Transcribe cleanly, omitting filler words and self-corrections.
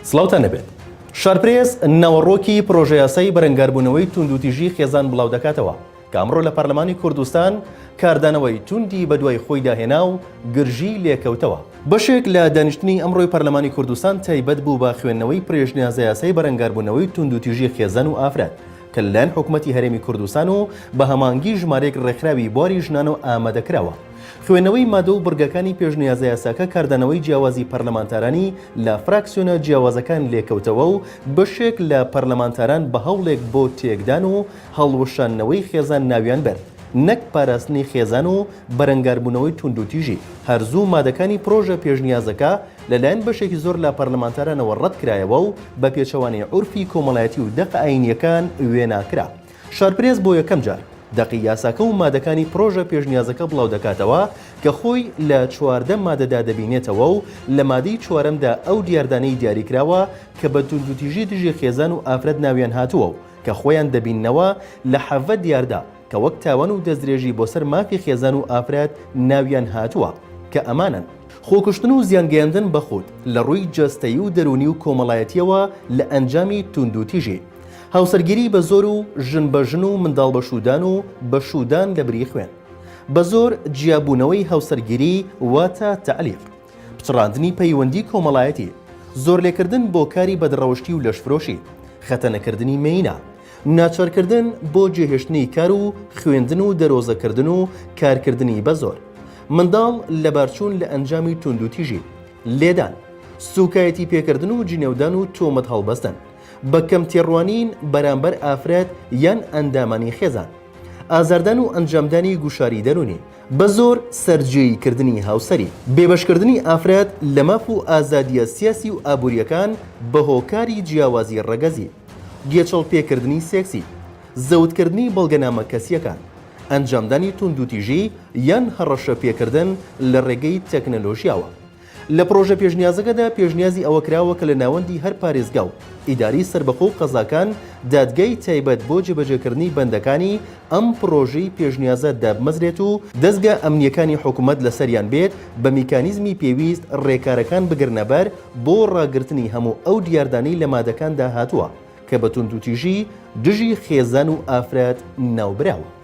سڵاوتان نەبێت. شارپرێز ناوەڕۆکی پرۆژە یاسای بەرەنگاربوونەوەی توندوتیژی خێزان بڵاو دەکاتەوە کە ئەمڕۆ لە پەرلەمانی کوردستان کاردانەوەی توندی بەدوای خۆی داهێنا و گرژی لێکەوتەوە. بەشێک لە دانیشتنی ئەمڕۆی پەرلەمانی کوردستان تایبەت بوو بە خوێندنەوەی پرێژنیازە یاسای بەرەنگاربوونەوەی توندوتیژی خێزان و ئافراد کە لەلایەن حکوومەتی هەرێمی کوردستان و بە هەمانگی ژمارەیەک ڕێکخراوی بواری ژنان و ئامادەکراوە. خوێندنەوەی مادە و بڕگەکانی پێشنیازە یاساکە کاردانەوەی جیاوازی پەرلەمانتارانی لە فراکسیۆنە جیاوازەکان لێکەوتەوە و بەشێک لە پەرلەمانتاران بە هەوڵێک بۆ تێکدان و هەڵوەشاندنەوەی خێزان ناویان بەر نەک پاراستنی خێزان و بەرەنگاربوونەوەی توندوتیژی. هەرزوو مادەکانی پرۆژە پێشنیازەکە لەلایەن بەشێکی زۆر لە پەرلەمانتارانەوە ڕەت کرایەوە و بە پێچەوانی عورفی کۆمەڵایەتی و دەق ئاینیەکان وێناکرا. شارپرێز بۆ یەکەم جار دەقی یاساکە و مادەکانی پرۆژە پێشنیازەکە بڵاو دەکاتەوە کە خۆی لە 14 مادەدا دەبینێتەوە و لە مادەی 4دا ئەو دیاردانەی دیاریکراوە کە بە توندوتیژی دژی خێزان و ئافرەت ناویان هاتووە و کە خۆیان دەبینەوە لە 7 دیاردا کە وەک تاوان و دەستدرێژی بۆ سەر مافی خێزان و ئافرەت ناویان هاتووە کە ئەمانن خۆکوشتن و زیانگەیاندن بەخۆت لە ڕووی جەستەیی و دەرونی و کۆمەڵایەتیەوە لە ئەنجامی توندوتیژی، هاوسەرگیری بە زۆر و ژن بە ژن و منداڵ بە شودان و بە شودان لە بری خوێن، بە زۆر جیابوونەوەی هاوسەرگیری واتە تەعلیق، پچڕاندنی پەیوەندی کۆمەڵایەتی، زۆر لێکردن بۆ کاری بەدڕەوشتی و لەشفرۆشی، خەتەنەکردنی مێینە، ناچارکردن بۆ جێهێشتنی کار و خوێندن و دەرۆزەکردن و کارکردنی بە زۆر، منداڵ لە بارچوون لە ئەنجامی توندوتیژی، لێدان، سوکایەتی پێکردن و جنێودان و تۆمەت هەڵبەستن، بە کەم تێڕوانین بەرامبەر ئافرەت یان ئەندامانی خێزان، ئازاردان و ئەنجامدانی گوشاری دەرونی، بە زۆر سەرجێیکردنی هاوسەری، بێبەشکردنی ئافرەت لە ماف و ئازادیە سیاسی و ئابوووریەکان بە هۆکاری جیاوازی ڕەگەزی، گێچەڵ پێکردنی سێکسی، زەوتکردنی بەڵگەنامە کەسیەکان، ئەنجامدانی توندوتیژی یان هەڕەشە پێکردن لە ڕێگەی تەکنەلۆژیاوە. لە پرۆژە پێشنیازەکەدا پێشنیازی ئەوە کراوە کە لە ناوەندی هەر پارێزگا و ئیداری سربەخۆ و قەزاکان دادگای تایبەت بۆ جێبەجێکردنی بەندەکانی ئەم پرۆژەی پێشنیازە دابمەزرێت و دەستگا ئەمنیەکانی حکوومەت لەسەریان بێت بە میکانیزمی پێویست ڕێکارەکان بگرنەبەر بۆ ڕاگررتنی هەموو ئەو دیاردانەی لە مادەکاندا هاتووە کە بە توندوتیژی دژی خێزان و ئافرەت ناوبراوە.